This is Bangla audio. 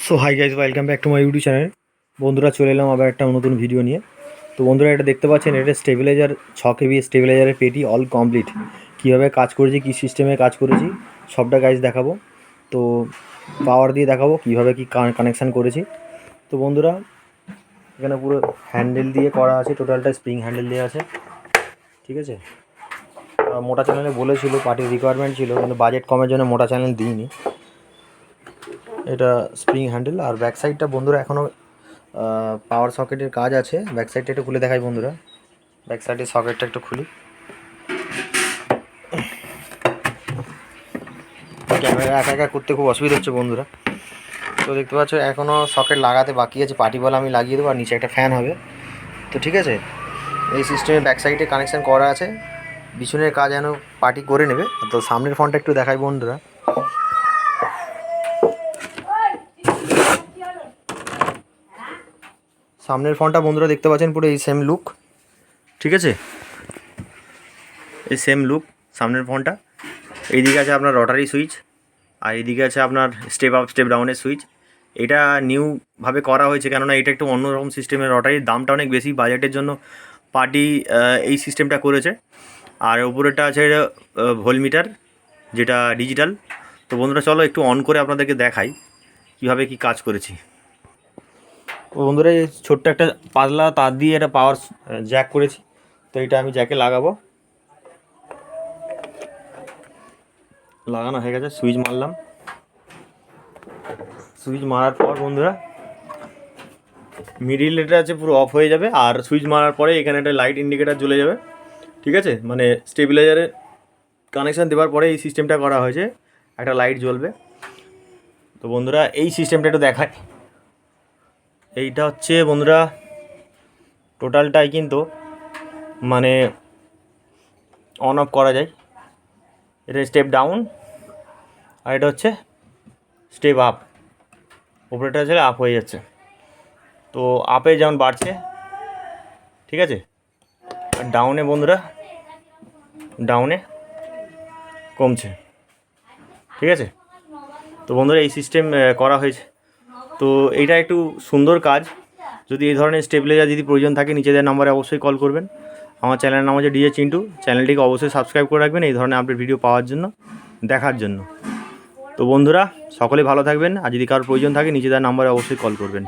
So hi guys, welcome back to my YouTube channel. বন্ধুরা, চলে এলাম আবার একটা নতুন ভিডিও নিয়ে। তো বন্ধুরা, এটা দেখতে পাচ্ছেন, এটা স্টেবিলাইজার 6 KB স্টেবিলাইজারের পেটি অল কমপ্লিট। কীভাবে কাজ করেছি, কী সিস্টেমে কাজ করেছি, সবটা গাইজ দেখাবো। তো পাওয়ার দিয়ে দেখাবো কীভাবে কী কানেকশান করেছি। তো বন্ধুরা, এখানে পুরো হ্যান্ডেল দিয়ে করা আছে, টোটালটা স্প্রিং হ্যান্ডেল দিয়ে আছে, ঠিক আছে। মোটা চ্যানেলে বলেছিল, পার্টির রিকোয়ারমেন্ট ছিল, কিন্তু বাজেট কমের জন্য মোটা চ্যানেল দিইনি। এটা স্প্রিং হ্যান্ডেল। আর ব্যাক সাইডটা বন্ধুরা এখনও পাওয়ার সকেটের কাজ আছে। ব্যাক সাইডটা একটু খুলে দেখাই বন্ধুরা। ব্যাক সাইডের সকেটটা একটু খুলি। ক্যামেরা একা একা করতে খুব অসুবিধা হচ্ছে বন্ধুরা। তো দেখতে পাচ্ছ এখনও সকেট লাগাতে বাকি আছে, পার্টি বলে আমি লাগিয়ে দেবো, আর নিচে একটা ফ্যান হবে। তো ঠিক আছে, এই সিস্টেমে ব্যাক সাইডে কানেকশান করা আছে। পিছনের কাজ যেন পার্টি করে নেবে। তো সামনের ফোনটা একটু দেখাই বন্ধুরা। সামনের ফোনটা বন্ধুরা দেখতে পাচ্ছেন পুরো এই সেম লুক, ঠিক আছে। এই সেম লুক সামনের ফোনটা। এইদিকে আছে আপনার রটারি সুইচ, আর এইদিকে আছে আপনার স্টেপ আপ স্টেপ ডাউনের সুইচ। এটা নিউভাবে করা হয়েছে, কেননা এটা একটু অন্যরকম সিস্টেমের। রটারির দামটা অনেক বেশি, বাজেটের জন্য পার্টি এই সিস্টেমটা করেছে। আর উপরেরটা আছে ভোল্টমিটার, যেটা ডিজিটাল। তো বন্ধুরা, চলো একটু অন করে আপনাদেরকে দেখাই কীভাবে কী কাজ করেছি। তো বন্ধুরা, এই ছোট্ট একটা পাতলা তার দিয়ে এটা পাওয়ার জ্যাক করেছি। তো এটা আমি জ্যাকে লাগাবো। লাগানো হয়ে গেছে, সুইচ মারলাম। সুইচ মারার পর বন্ধুরা, মিডিল এটা আছে পুরো অফ হয়ে যাবে। আর সুইচ মারার পরে এখানে একটা লাইট ইন্ডিকেটার জ্বলে যাবে, ঠিক আছে। মানে স্টেবিলাইজারের কানেকশান দেওয়ার পরে এই সিস্টেমটা করা হয়েছে, একটা লাইট জ্বলবে। তো বন্ধুরা, এই সিস্টেমটা একটু দেখায়। এইটা হচ্ছে বন্ধুরা টোটালটাই কিন্তু মানে অন অফ করা যায়। এটা স্টেপ ডাউন, আর এটা হচ্ছে স্টেপ আপ। উপরেটা হচ্ছে আপ হয়ে যাচ্ছে। তো আপে যেমন বাড়ছে, ঠিক আছে, আর ডাউনে বন্ধুরা ডাউনে কমছে, ঠিক আছে। তো বন্ধুরা, এই সিস্টেম করা হয়েছে। তো এইটা একটু সুন্দর কাজ। যদি এই ধরনের স্টেবিলাইজার যদি প্রয়োজন থাকে, নিচেদের নাম্বারে অবশ্যই কল করবেন। আমার চ্যানেলের নাম হচ্ছে ডিজে চিন্টু। চ্যানেলটিকে অবশ্যই সাবস্ক্রাইব করে রাখবেন এই ধরনের আপডেট ভিডিও পাওয়ার জন্য, দেখার জন্য। তো বন্ধুরা, সকলে ভালো থাকবেন। আর যদি কারোর প্রয়োজন থাকে, নিচেদের নাম্বারে অবশ্যই কল করবেন।